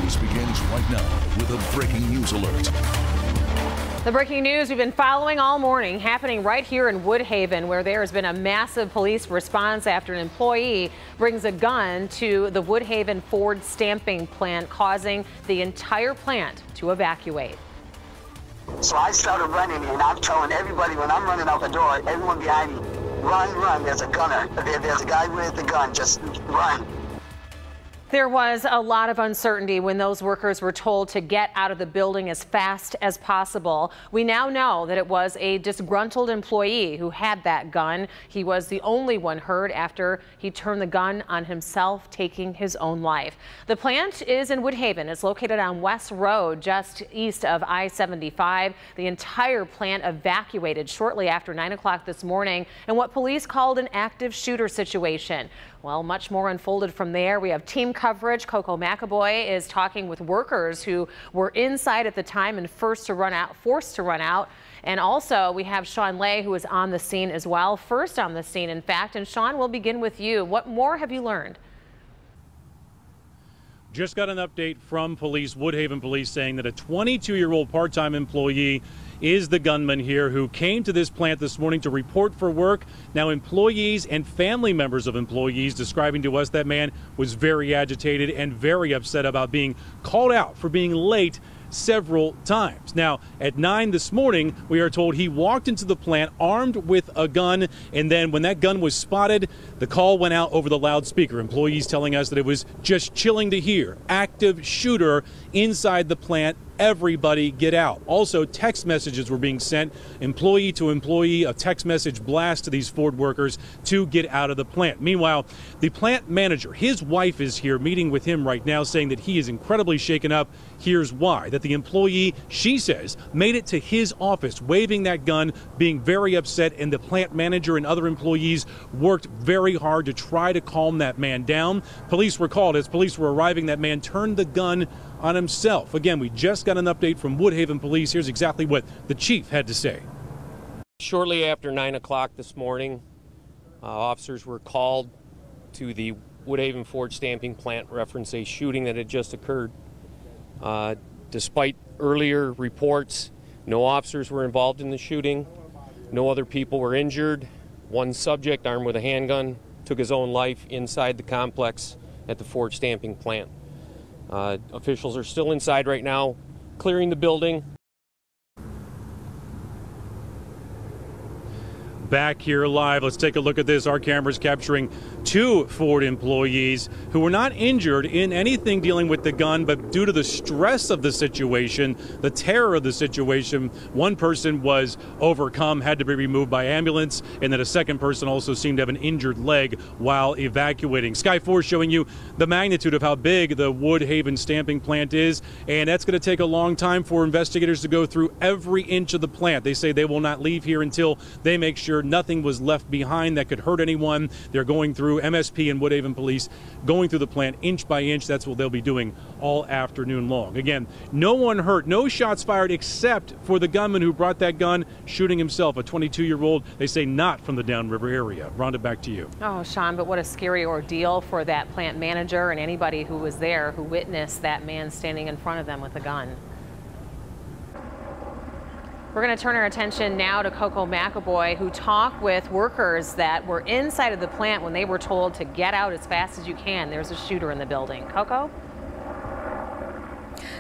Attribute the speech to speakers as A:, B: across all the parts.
A: News begins right now with a breaking news alert.
B: The breaking news we've been following all morning happening right here in Woodhaven, where there has been a massive police response after an employee brings a gun to the Woodhaven Ford stamping plant, causing the entire plant to evacuate.
C: So I started running, and I'm telling everybody when I'm running out the door, everyone behind me, run, run, there's a gunner. There's a guy with a gun, just run.
B: There was a lot of uncertainty when those workers were told to get out of the building as fast as possible. We now know that it was a disgruntled employee who had that gun. He was the only one hurt after he turned the gun on himself, taking his own life. The plant is in Woodhaven. It's located on West Road, just east of I-75. The entire plant evacuated shortly after 9 o'clock this morning in what police called an active shooter situation. Well, much more unfolded from there. We have team coverage. Coco McAvoy is talking with workers who were inside at the time and forced to run out. And also we have Sean Lay, who is on the scene as well. First on the scene, in fact. And Sean, we'll begin with you. What more have you learned?
D: Just got an update from police, Woodhaven Police, saying that a 22-year-old part-time employee is the gunman here who came to this plant this morning to report for work. Now, employees and family members of employees describing to us that man was very agitated and very upset about being called out for being late several times. Now, at 9 this morning, we are told he walked into the plant armed with a gun, and then when that gun was spotted, the call went out over the loudspeaker. Employees telling us that it was just chilling to hear. Active shooter inside the plant. Everybody get out. Also, text messages were being sent, employee to employee, a text message blast to these Ford workers to get out of the plant. Meanwhile, the plant manager, his wife is here meeting with him right now, saying that he is incredibly shaken up. Here's why. That the employee, she says, made it to his office waving that gun, being very upset, and the plant manager and other employees worked very hard to try to calm that man down. Police were called. As police were arriving, that man turned the gun on himself. Again, we just got an update from Woodhaven Police. Here's exactly what the chief had to say.
E: Shortly after 9 o'clock this morning, officers were called to the Woodhaven Ford stamping plant, reference a shooting that had just occurred. Despite earlier reports, no officers were involved in the shooting. No other people were injured. One subject, armed with a handgun, took his own life inside the complex at the Ford stamping plant. Officials are still inside right now, clearing the building.
D: Back here live, let's take a look at this. Our cameras capturing two Ford employees who were not injured in anything dealing with the gun, but due to the stress of the situation, the terror of the situation, one person was overcome, had to be removed by ambulance, and then a second person also seemed to have an injured leg while evacuating. Sky 4 showing you the magnitude of how big the Woodhaven stamping plant is, and that's going to take a long time for investigators to go through every inch of the plant. They say they will not leave here until they make sure nothing was left behind that could hurt anyone. They're going through, MSP and Woodhaven Police going through the plant inch by inch. That's what they'll be doing all afternoon long. Again, no one hurt, no shots fired except for the gunman who brought that gun, shooting himself, a 22-year-old, they say not from the Downriver area. Rhonda, back to you.
B: Oh, Sean, but what a scary ordeal for that plant manager and anybody who was there who witnessed that man standing in front of them with a gun. We're going to turn our attention now to Coco McAvoy, who talked with workers that were inside of the plant when they were told to get out as fast as you can. There's a shooter in the building. Coco?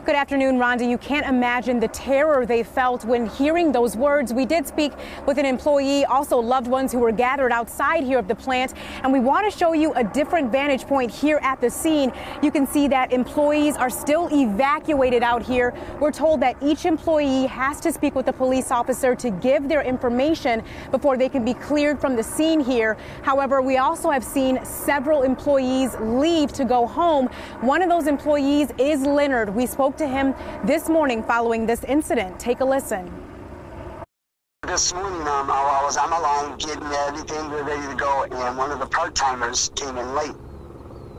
F: Good afternoon, Rhonda. You can't imagine the terror they felt when hearing those words. We did speak with an employee, also loved ones who were gathered outside here of the plant, and we want to show you a different vantage point here at the scene. You can see that employees are still evacuated out here. We're told that each employee has to speak with a police officer to give their information before they can be cleared from the scene here. However, we also have seen several employees leave to go home. One of those employees is Leonard. We spoke to him this morning following this incident. Take a listen.
C: This morning, I was on the line getting everything ready to go, and one of the part-timers came in late.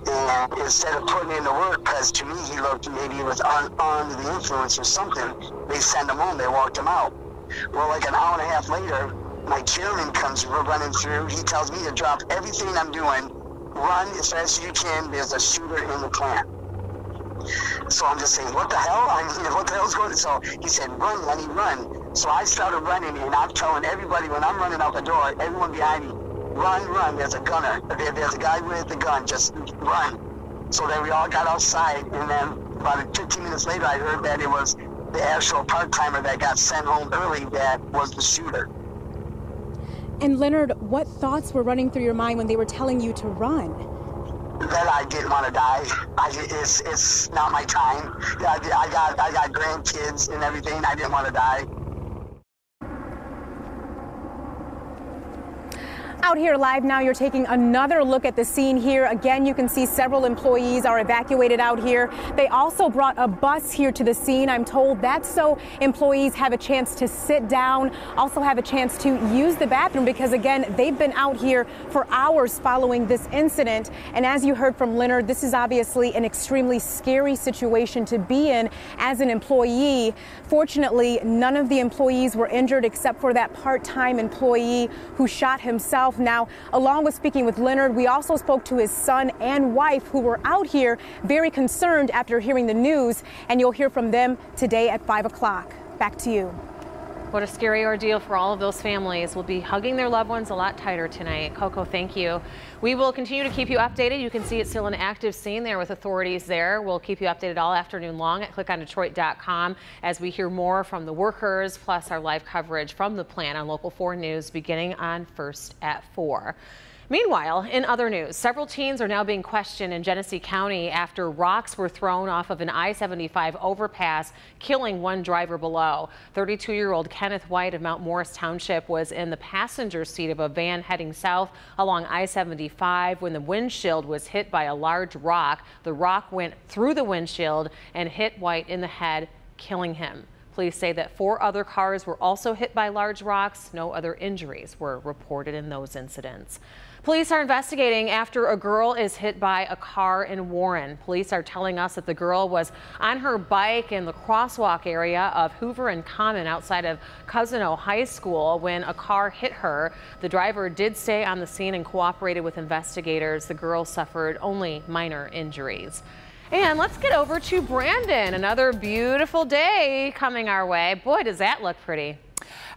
C: And instead of putting in the work, because to me he looked maybe he was under the influence or something, they sent him home, they walked him out. Well, like an hour and a half later, my chairman comes running through. He tells me to drop everything I'm doing, run as fast as you can, there's a shooter in the plant. So I'm just saying, what the hell? I mean, what the hell's going on? So he said, run, Lenny, run. So I started running, and I'm telling everybody when I'm running out the door, everyone behind me, run, run. There's a gunner. There's a guy with the gun. Just run. So then we all got outside, and then about 15 minutes later, I heard that it was the actual part-timer that got sent home early that was the shooter.
F: And Leonard, what thoughts were running through your mind when they were telling you to run?
C: That I didn't want to die. It's not my time. I got grandkids and everything. I didn't want to die.
F: Out here live now, you're taking another look at the scene here. Again, you can see several employees are evacuated out here. They also brought a bus here to the scene. I'm told that's so employees have a chance to sit down, also have a chance to use the bathroom, because again, they've been out here for hours following this incident. And as you heard from Leonard, this is obviously an extremely scary situation to be in as an employee. Fortunately, none of the employees were injured except for that part-time employee who shot himself. Now, along with speaking with Leonard, we also spoke to his son and wife, who were out here very concerned after hearing the news, and you'll hear from them today at 5 o'clock. Back to you.
B: What a scary ordeal for all of those families. We'll be hugging their loved ones a lot tighter tonight. Coco, thank you. We will continue to keep you updated. You can see it's still an active scene there with authorities there. We'll keep you updated all afternoon long at clickondetroit.com as we hear more from the workers, plus our live coverage from the plant on Local 4 News beginning on First at 4. Meanwhile, in other news, several teens are now being questioned in Genesee County after rocks were thrown off of an I-75 overpass, killing one driver below. 32-year-old Kenneth White of Mount Morris Township was in the passenger seat of a van heading south along I-75 when the windshield was hit by a large rock. The rock went through the windshield and hit White in the head, killing him. Police say that 4 other cars were also hit by large rocks. No other injuries were reported in those incidents. Police are investigating after a girl is hit by a car in Warren. Police are telling us that the girl was on her bike in the crosswalk area of Hoover and Common outside of Cousino High School when a car hit her. The driver did stay on the scene and cooperated with investigators. The girl suffered only minor injuries. And let's get over to Brandon. Another beautiful day coming our way. Boy, does that look pretty.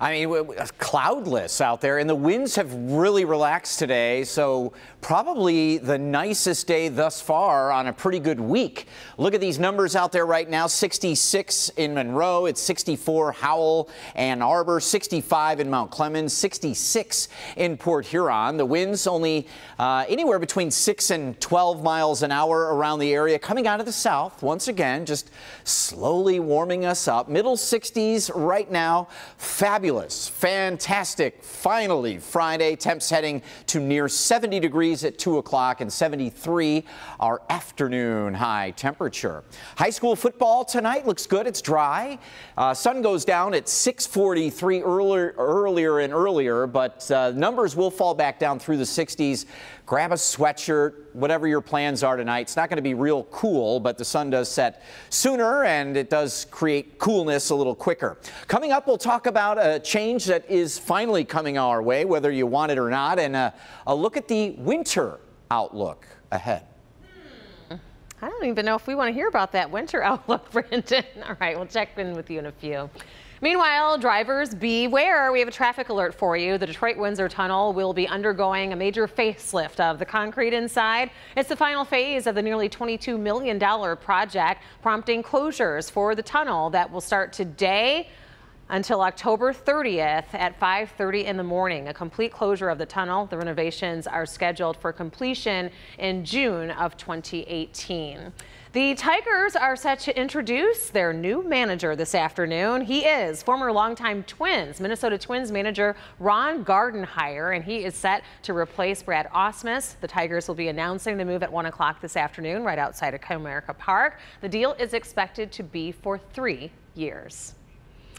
G: I mean, cloudless out there, and the winds have really relaxed today, so probably the nicest day thus far on a pretty good week. Look at these numbers out there right now. 66 in Monroe, it's 64 Howell, Ann Arbor, 65 in Mount Clemens, 66 in Port Huron. The winds only anywhere between 6 and 12 miles an hour around the area, coming out of the south. Once again, just slowly warming us up. Middle 60s right now. Fabulous, fantastic, finally Friday. Temps heading to near 70 degrees at 2 o'clock and 73 our afternoon high temperature. High school football tonight looks good. It's dry. Sun goes down at 6:43 earlier and earlier, but numbers will fall back down through the 60s. Grab a sweatshirt, whatever your plans are tonight. It's not going to be real cool, but the sun does set sooner and it does create coolness a little quicker. Coming up, we'll talk about a change that is finally coming our way, whether you want it or not, and a look at the winter outlook ahead.
B: I don't even know if we want to hear about that winter outlook, Brandon. All right, we'll check in with you in a few. Meanwhile, drivers, beware. We have a traffic alert for you. The Detroit-Windsor Tunnel will be undergoing a major facelift of the concrete inside. It's the final phase of the nearly $22 million project, prompting closures for the tunnel that will start today until October 30th at 5:30 in the morning. A complete closure of the tunnel. The renovations are scheduled for completion in June of 2018. The Tigers are set to introduce their new manager this afternoon. He is former longtime Minnesota Twins manager Ron Gardenhire, and he is set to replace Brad Ausmus. The Tigers will be announcing the move at 1 o'clock this afternoon right outside of Comerica Park. The deal is expected to be for 3 years.